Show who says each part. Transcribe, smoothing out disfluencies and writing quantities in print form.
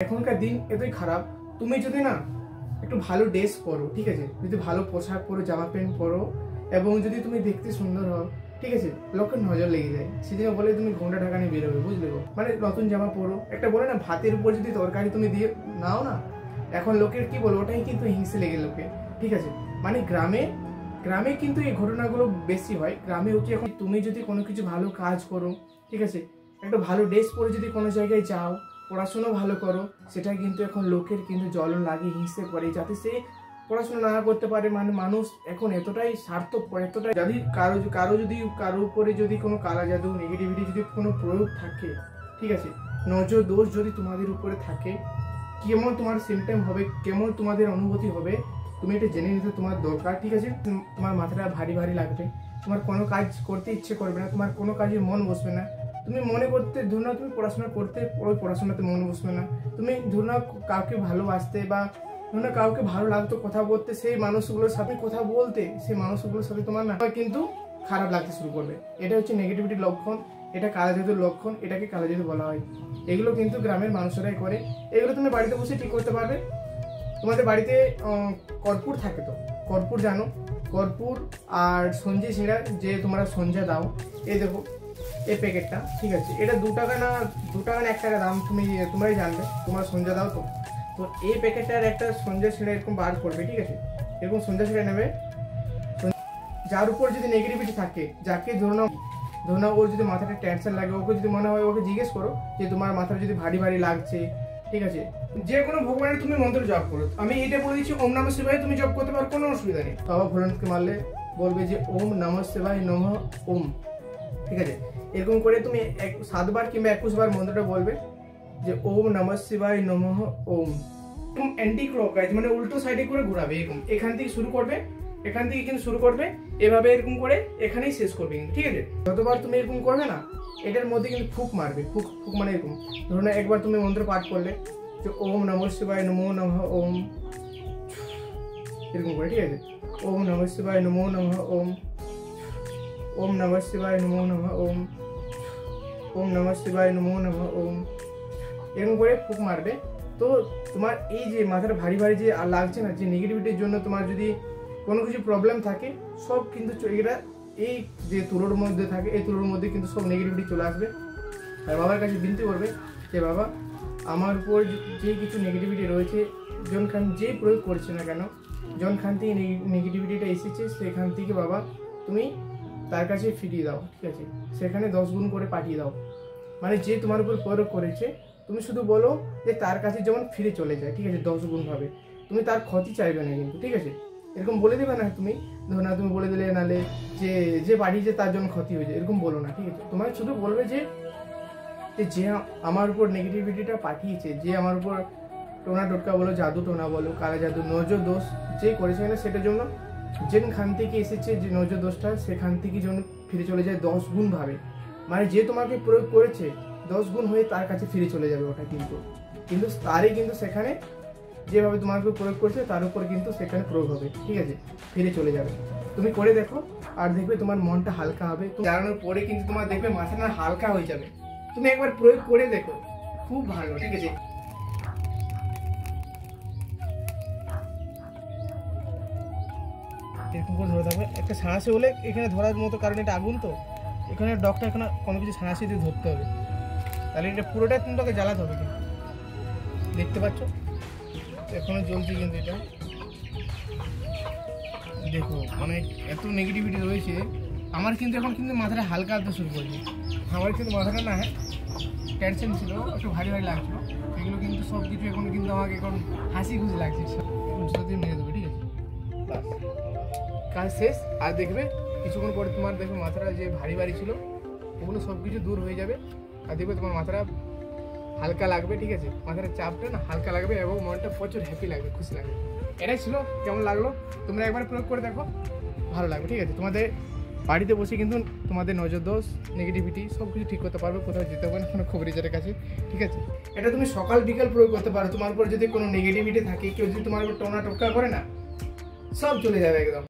Speaker 1: এখনকার দিন এতই খারাপ, তুমি যদি না একটু ভালো ড্রেস পরো, ঠিক আছে, যদি ভালো পোশাক পরো, জামা প্যান্ট পরো এবং যদি তুমি দেখতে সুন্দর হও, ঠিক আছে, লোকের নজর লেগে যায়, সেদিন বলে তুমি ঘোমটা ঢাকা নিয়ে বেরোবে, বুঝলে গো। মানে নতুন জামা পরো, একটা বলে না ভাতের উপর যদি তরকারি তুমি দিয়ে নাও না, এখন লোকের কি বলবো, ওটাই কিন্তু হিংসে লেগে লোকে, ঠিক আছে। মানে গ্রামে কিন্তু এই ঘটনাগুলো বেশি হয়। গ্রামে হচ্ছে এখন তুমি যদি কোনো কিছু ভালো কাজ করো, ঠিক আছে, একটা ভালো ড্রেস পরে যদি কোনো জায়গায় যাও, পড়াশোনা ভালো করো, সেটা কিন্তু এখন লোকের কিন্তু জ্বলন লাগে, হিংসে করে, যাতে সে পড়াশোনা না করতে পারে। মানে মানুষ এখন এতটাই স্বার্থপর, এতটাই, যদি কারো উপরে যদি কোনো কালা জাদু, নেগেটিভিটি যদি কোনো প্রয়োগ থাকে, ঠিক আছে, নজর দোষ যদি তোমাদের উপরে থাকে, কেমন তোমার সিমটম হবে, কেমন তোমাদের অনুভূতি হবে, তুমি এটা জেনে নিতে তোমার দরকার, ঠিক আছে। তোমার মাথাটা ভারী ভারী লাগবে, তোমার কোনো কাজ করতে ইচ্ছে করবে না, তোমার কোনো কাজে মন বসবে না, তুমি মনে করতে ধরো না তুমি পড়াশোনা করতে, ওই পড়াশোনাতে মন বসবে না, তুমি ধরো না কাউকে ভালোবাসতে বা ধরো না কাউকে ভালো লাগতো কথা বলতে, সেই মানুষগুলোর সাথে কথা বলতে, সেই মানুষগুলোর সাথে তোমার না কিন্তু খারাপ লাগতে শুরু করবে। এটা হচ্ছে নেগেটিভিটির লক্ষণ, এটা কালা জাদুর লক্ষণ, এটাকে কালা জাদু বলা হয়। এগুলো কিন্তু গ্রামের মানুষেরাই করে, এগুলো তুমি বাড়িতে বসে ঠিক করতে পারবে। তোমাদের বাড়িতে কর্পূর থাকে, তো কর্পূর জানো, কর্পূর আর সঞ্জি ছিঁড়া যে তোমরা সঞ্জা দাও, এই দেখো এই প্যাকেটটা, ঠিক আছে, এটা 2 টাকা না 1 টাকা দাম, তোমরাই জানবে, তোমরা সঞ্জা দাও তো। তো এই প্যাকেটটার একটা সঞ্জা ছিঁড়া এরকম বার করবে, ঠিক আছে, এরকম সঞ্জা ছিঁড়া নেবে। যার উপর যদি নেগেটিভিটি থাকে, যাকে ধরো না ওর যদি মাথাটা টেনশন লাগে, ওকে যদি মনে হয়, ওকে জিজ্ঞেস করো যে তোমার মাথাটা যদি ভারী ভারী লাগছে, ঠিক আছে, যে কোনো ভগবানের তুমি মন্ত্র জপ করো। আমি এটা বলে দিচ্ছি, ওম নমঃ শিবায় তুমি জপ করতে পারো, কোনো অসুবিধা নেই। বাবা ভোলেনাথকে মারলে বলবে যে ওম নমঃ শিবায় নমঃ ওম, ঠিক আছে, এরকম করে তুমি 7 বার কিংবা 21 বার মন্ত্রটা বলবে যে ওম নমঃ শিবায় নমঃ ওম। অ্যান্টি ক্লকওয়াইজ মানে উল্টো সাইডে করে ঘোরাবে, এরকম এখান থেকে শুরু করবে, এখান থেকে কিন্তু শুরু করবে, এভাবে এরকম করে এখানেই শেষ করবে, ঠিক আছে। যতবার তুমি এরকম করবে না, এটার মধ্যে কিন্তু ফুক মারবে, ফুক মানে এরকম ধরো না, একবার তুমি মন্ত্র পাঠ করলে যে ওম নমঃ শিবায় নমো নমঃ ওম, এরকম করে, ঠিক আছে, ওম নমঃ শিবায় নমো নমঃ ওম, ওম নমঃ শিবায় নমো নমঃ ওম, ওম নমঃ শিবায় নমো নমঃ ওম, এরকম করে ফুক মারবে। তো তোমার এই যে মাথাটা ভারী ভারী যে লাগছে না, যে নেগেটিভিটির জন্য তোমার যদি কোনো কিছু প্রবলেম থাকে, সব কিন্তু এটা এই যে তুলোর মধ্যে থাকে, এই তুলোর মধ্যে কিন্তু সব নেগেটিভিটি চলে আসবে। আর বাবার কাছে বিনতি করবে যে বাবা আমার উপর যে কিছু নেগেটিভিটি রয়েছে, যখন যে প্রয়োগ করছে না কেন, যখন থেকে নেগেটিভিটিটা এসেছে, সেখান থেকে বাবা তুমি তার কাছে ফিরিয়ে দাও, ঠিক আছে, সেখানে 10 গুণ করে পাঠিয়ে দাও। মানে যে তোমার উপর প্রয়োগ করেছে, তুমি শুধু বলো যে তার কাছে যেমন ফিরে চলে যায়, ঠিক আছে, 10 গুণ ভাবে, তুমি তার ক্ষতি চাইবে না কিন্তু, ঠিক আছে, এরকম বলে দেবে না। তুমি ধরো না তুমি বলে দিলে নালে যে পাঠিয়েছে তার জন্য ক্ষতি হয়েছে, এরকম বলো না, ঠিক আছে, তোমার শুধু বলবে যে আমার উপর নেগেটিভিটিটা পাঠিয়েছে, যে আমার উপর টোনা টোটকা বলো, জাদু টোনা বলো, কালা জাদু, নজর দোষ যে করেছে না, সেটার জন্য যেখান থেকে এসেছে যে নজর দোষটা, সেখান থেকে যেন ফিরে চলে যায় 10 গুণ ভাবে। মানে যে তোমাকে প্রয়োগ করেছে 10 গুণ হয়ে তার কাছে ফিরে চলে যাবে ওটা, কিন্তু তারই কিন্তু সেখানে যেভাবে তোমার উপর প্রয়োগ করছে তার উপর কিন্তু সেখানে প্রয়োগ হবে, ঠিক আছে, ফিরে চলে যাবে। তুমি করে দেখো, আর দেখবে তোমার মনটা হালকা হবে। জানানোর পরে কিন্তু তোমার দেখবে মাথাটা হালকা হয়ে যাবে। তুমি একবার প্রয়োগ করে দেখো, খুব ভালো, ঠিক আছে। এরকম করে ধরে থাকবে, একটা সাঁড়াশি হলে এখানে ধরার মতো, কারণ এটা আগুন, তো এখানে ডগটা এখানে কোনো কিছু সাঁড়াশি দিয়ে ধরতে হবে, তাহলে এটা পুরোটা তোমাকে জ্বালাতে হবে। কিন্তু দেখতে পাচ্ছ এখনো জ্বলছে, কিন্তু এটা দেখো মানে এত নেগেটিভিটি রয়েছে। আমার কিন্তু এখন কিন্তু মাথাটা হালকা আসতে শুরু করেছে। আমার কিন্তু মাথাটা না টেনশন ছিল, একটু ভারী ভারী লাগছিল, এগুলো কিন্তু সব কিছু এখন কিন্তু আমাকে এখন হাসি খুশি লাগছে। সাথে মেরে দেবে, ঠিক আছে, বাস কাজ শেষ। আর দেখবে কিছুক্ষণ পরে তোমার দেখবে মাথাটা যে ভারী ভারী ছিল, ওগুলো সব কিছু দূর হয়ে যাবে। আর দেখবে তোমার মাথাটা হালকা লাগবে, ঠিক আছে, মাথার চাপটা না হালকা লাগবে এবং মনটা প্রচুর হ্যাপি লাগবে, খুশি লাগবে। এটাই ছিল। কেমন লাগলো তোমরা একবার প্রয়োগ করে দেখো, ভালো লাগবে, ঠিক আছে। তোমাদের বাড়িতে বসে কিন্তু তোমাদের নজর দোষ, নেগেটিভিটি সব কিছু ঠিক করতে পারবে, কোথাও যেতে হবে না কোনো খবরের কাছে, ঠিক আছে। এটা তুমি সকাল বিকাল প্রয়োগ করতে পারো। তোমার উপর যদি কোনো নেগেটিভিটি থাকে, কেউ যদি তোমার উপর টোনা টোকা করে না, সব চলে যাবে একদম।